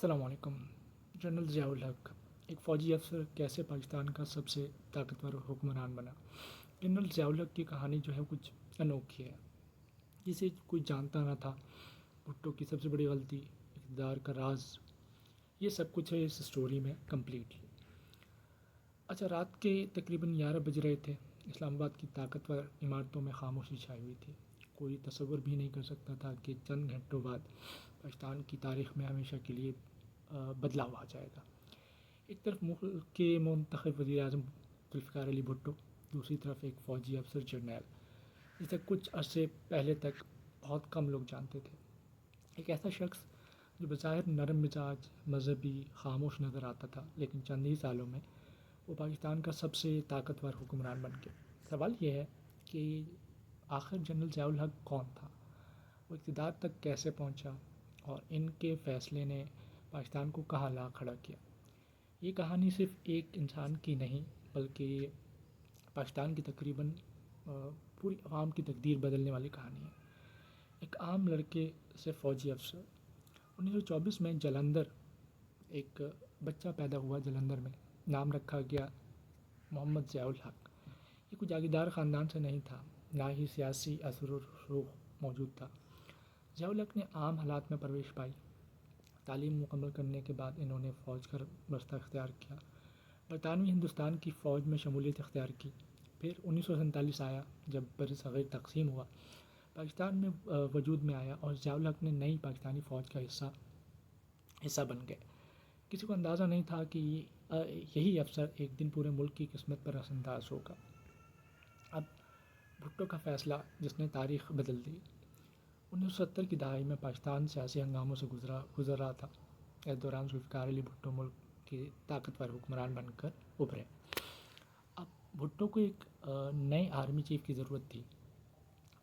السلام علیکم۔ جنرل ضیاء الحق ایک فوجی افسر کیسے پاکستان کا سب سے طاقتور حکمران بنا۔ جنرل ضیاء الحق کی کہانی جو ہے کچھ انوکھی ہے، جسے کوئی جانتا نہ تھا۔ بھٹو کی سب سے بڑی غلطی، اقتدار کا راز، یہ سب کچھ ہے اس سٹوری میں کمپلیٹلی۔ اچھا، رات کے تقریباً 11 بج رہے تھے۔ اسلام آباد کی طاقتور عمارتوں میں خاموشی چھائی ہوئی تھی۔ کوئی تصور بھی نہیں کر سکتا تھا کہ چند گھنٹوں بعد پاکستان کی تاریخ میں ہمیشہ کے لیے بدلاؤ آ جائے گا۔ ایک طرف ملک کے منتخب وزیر اعظم ذوالفقار علی بھٹو، دوسری طرف ایک فوجی افسر جرنیل جسے کچھ عرصے پہلے تک بہت کم لوگ جانتے تھے۔ ایک ایسا شخص جو بظاہر نرم مزاج، مذہبی، خاموش نظر آتا تھا، لیکن چند ہی سالوں میں وہ پاکستان کا سب سے طاقتور حکمران بن گیا۔ سوال یہ ہے کہ آخر جنرل ضیاء الحق کون تھا؟ وہ اقتدار تک کیسے پہنچا اور ان کے فیصلے نے پاکستان کو کہاں لا کھڑا کیا؟ یہ کہانی صرف ایک انسان کی نہیں، بلکہ پاکستان کی تقریباً پوری عوام کی تقدیر بدلنے والی کہانی ہے۔ ایک عام لڑکے سے فوجی افسر۔ 1924 میں جلندھر ایک بچہ پیدا ہوا۔ جلندھر میں نام رکھا گیا محمد ضیاء الحق۔ یہ کوئی جاگیردار خاندان سے نہیں تھا، نہ ہی سیاسی اثر و رسوخ موجود تھا۔ ضیاء الحق نے عام حالات میں پرورش پائی۔ تعلیم مکمل کرنے کے بعد انہوں نے فوج کا رستہ اختیار کیا، برطانوی ہندوستان کی فوج میں شمولیت اختیار کی۔ پھر 1947 آیا، جب بر صغیر تقسیم ہوا، پاکستان میں وجود میں آیا اور ضیاء الحق نے نئی پاکستانی فوج کا حصہ بن گئے۔ کسی کو اندازہ نہیں تھا کہ یہی افسر ایک دن پورے ملک کی قسمت پر اثر انداز ہوگا۔ اب بھٹو کا فیصلہ جس نے تاریخ بدل دی۔ 1970 کی دہائی میں پاکستان سیاسی ہنگاموں سے گزر رہا تھا۔ اس دوران ذوالفقار علی بھٹو ملک کے طاقتور حکمران بن کر ابھرے۔ اب بھٹو کو ایک نئے آرمی چیف کی ضرورت تھی۔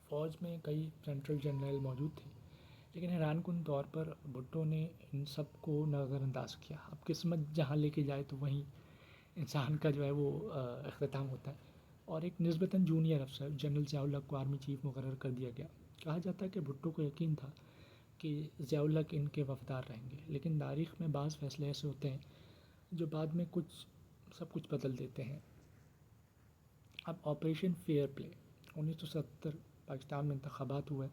فوج میں کئی سینٹرل جنرل موجود تھے، لیکن حیران کن طور پر بھٹو نے ان سب کو نظر انداز کیا۔ اب قسمت جہاں لے کے جائے تو وہیں انسان کا جو ہے وہ اختتام ہوتا ہے، اور ایک نسبتاً جونیئر افسر جنرل ضیاء الحق کو آرمی چیف مقرر کر دیا گیا۔ کہا جاتا ہے کہ بھٹو کو یقین تھا کہ ضیاء الحق ان کے وفادار رہیں گے، لیکن تاریخ میں بعض فیصلے ایسے ہوتے ہیں جو بعد میں سب کچھ بدل دیتے ہیں۔ اب آپریشن فیئر پلے۔ 1970 پاکستان میں انتخابات ہوئے۔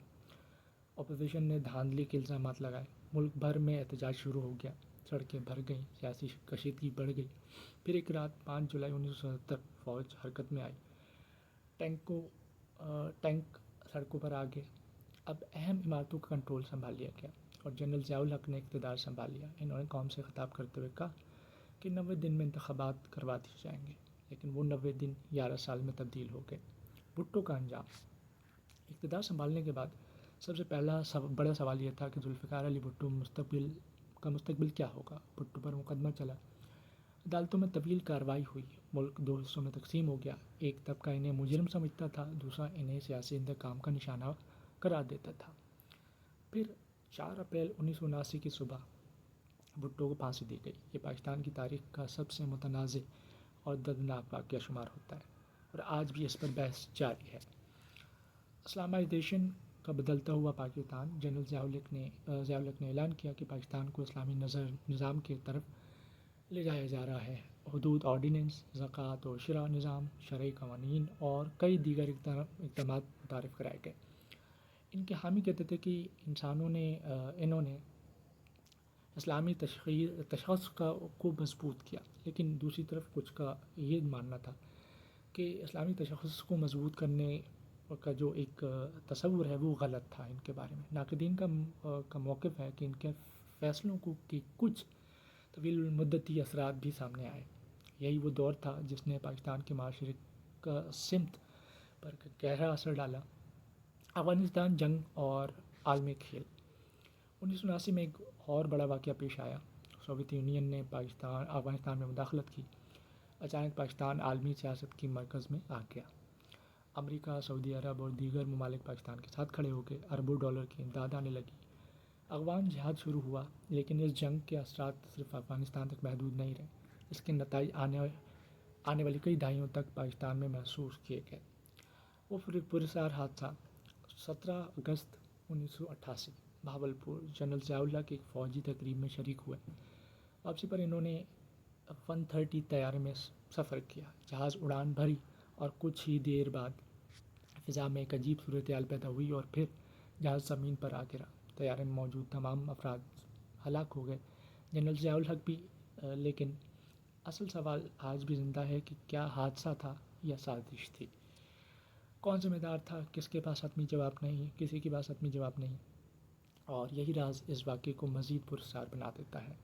اپوزیشن نے دھاندلی کے الزامات لگائے۔ ملک بھر میں احتجاج شروع ہو گیا، سڑکیں بھر گئیں، سیاسی کشیدگی بڑھ گئی۔ پھر ایک رات 5 جولائی 1970 فوج حرکت میں آئی۔ ٹینک سڑکوں پر آ گئے۔ اب اہم عمارتوں کا کنٹرول سنبھال لیا گیا اور جنرل ضیاء الحق نے اقتدار سنبھال لیا۔ انہوں نے قوم سے خطاب کرتے ہوئے کہا کہ 90 دن میں انتخابات کروا دیے جائیں گے، لیکن وہ 90 دن 11 سال میں تبدیل ہو گئے۔ بھٹو کا انجام۔ اقتدار سنبھالنے کے بعد سب سے پہلا بڑا سوال یہ تھا کہ ذوالفقار علی بھٹو کا مستقبل کیا ہوگا۔ بھٹو پر مقدمہ چلا، عدالتوں میں طویل کارروائی ہوئی، ملک دو حصوں میں تقسیم ہو گیا۔ ایک طبقہ انہیں مجرم سمجھتا تھا، دوسرا انہیں سیاسی انتقام کا نشانہ قرار دیتا تھا۔ پھر 4 اپریل 1979 کی صبح بھٹو کو پھانسی دی گئی۔ یہ پاکستان کی تاریخ کا سب سے متنازع اور دردناک واقعہ شمار ہوتا ہے، اور آج بھی اس پر بحث جاری ہے۔ اسلامائزیشن کا بدلتا ہوا پاکستان۔ جنرل ضیاء الحق نے اعلان کیا کہ پاکستان کو اسلامی نظام کی طرف لے جایا جا رہا ہے۔ حدود آرڈیننس، زکوٰۃ و شرع نظام، شرعی قوانین اور کئی دیگر اقدامات متعارف کرائے گئے۔ ان کے حامی کہتے تھے کہ انہوں نے اسلامی تشخص کو مضبوط کیا، لیکن دوسری طرف کچھ کا یہ ماننا تھا کہ اسلامی تشخص کو مضبوط کرنے کا جو ایک تصور ہے وہ غلط تھا۔ ان کے بارے میں ناقدین کا موقف ہے کہ ان کے فیصلوں کی کچھ طویل المدتی اثرات بھی سامنے آئے۔ یہی وہ دور تھا جس نے پاکستان کے معاشرے کا سمت پر گہرا اثر ڈالا۔ افغانستان جنگ اور عالمی کھیل۔ 1979 میں ایک اور بڑا واقعہ پیش آیا۔ سوویت یونین نے افغانستان میں مداخلت کی۔ اچانک پاکستان عالمی سیاست کی مرکز میں آ گیا۔ امریکہ، سعودی عرب اور دیگر ممالک پاکستان کے ساتھ کھڑے ہو گئے۔ اربوں ڈالر کی امداد آنے لگی۔ افغان جہاد شروع ہوا، لیکن اس جنگ کے اثرات صرف افغانستان تک محدود نہیں رہے۔ اس کے نتائج آنے والی کئی دہائیوں تک پاکستان میں محسوس کیے گئے۔ وہ پراسرار حادثہ۔ 17 اگست 1988 بھاولپور جنرل ضیاء اللہ کے ایک فوجی تقریب میں شریک ہوئے۔ واپسی پر انہوں نے 130 طیارے میں سفر کیا، جہاز اڑان بھری اور کچھ ہی دیر بعد فضا میں ایک عجیب صورتحال پیدا ہوئی اور پھر جہاز زمین پر آ گرا۔ طیارے میں موجود تمام افراد ہلاک ہو گئے، جنرل ضیاء الحق بھی۔ لیکن اصل سوال آج بھی زندہ ہے کہ کیا حادثہ تھا یا سازش تھی؟ کون ذمہ دار تھا؟ کس کے پاس حتمی جواب نہیں، کسی کے پاس حتمی جواب نہیں، اور یہی راز اس واقعے کو مزید پراسرار بنا دیتا ہے۔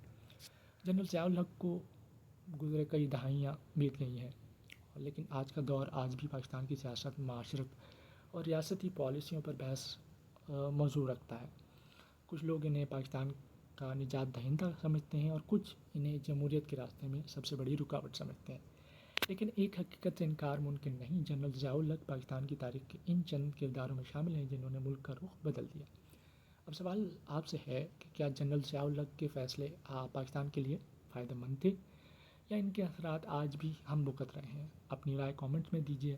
جنرل ضیاء الحق کو گزرے کئی دہائیاں بیت گئی ہیں، لیکن آج کا دور آج بھی پاکستان کی سیاست، معاشرت اور ریاستی پالیسیوں پر بحث موضوع رکھتا ہے۔ کچھ لوگ انہیں پاکستان کا نجات دہندہ سمجھتے ہیں اور کچھ انہیں جمہوریت کے راستے میں سب سے بڑی رکاوٹ سمجھتے ہیں، لیکن ایک حقیقت سے انکار ممکن نہیں: جنرل ضیاء الحق پاکستان کی تاریخ کے ان چند کرداروں میں شامل ہیں جنہوں نے ملک کا رخ بدل دیا۔ اب سوال آپ سے ہے کہ کیا جنرل ضیاء الحق کے فیصلے پاکستان کے لیے فائدہ مند تھے یا ان کے اثرات آج بھی ہم بھگت رہے ہیں؟ اپنی رائے کامنٹس میں دیجیے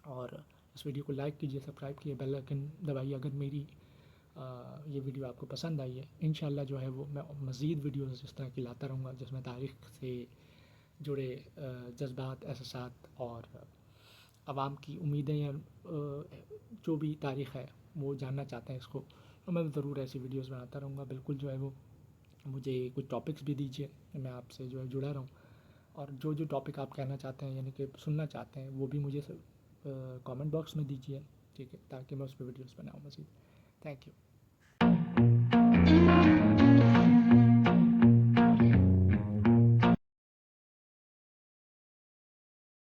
اور اس ویڈیو کو لائک کیجیے، سبسکرائب کیجیے، بیل آئیکن دبائیے اگر میری یہ ویڈیو آپ کو پسند آئی ہے۔ انشاءاللہ جو ہے وہ میں مزید ویڈیوز اس طرح کی لاتا رہوں گا جس میں تاریخ سے جڑے جذبات، احساسات اور عوام کی امیدیں یا جو بھی تاریخ ہے وہ جاننا چاہتے ہیں اس کو، تو میں ضرور ایسی ویڈیوز بناتا رہوں گا۔ بالکل جو ہے وہ مجھے کچھ ٹاپکس بھی دیجیے، میں آپ سے جو ہے جڑا رہوں، اور جو ٹاپک آپ کہنا چاہتے ہیں یعنی کہ سننا چاہتے ہیں وہ بھی مجھے کامنٹ باکس میں دیجیے، ٹھیک ہے، تاکہ میں اس پہ ویڈیوز بناؤں مزید۔ Thank you.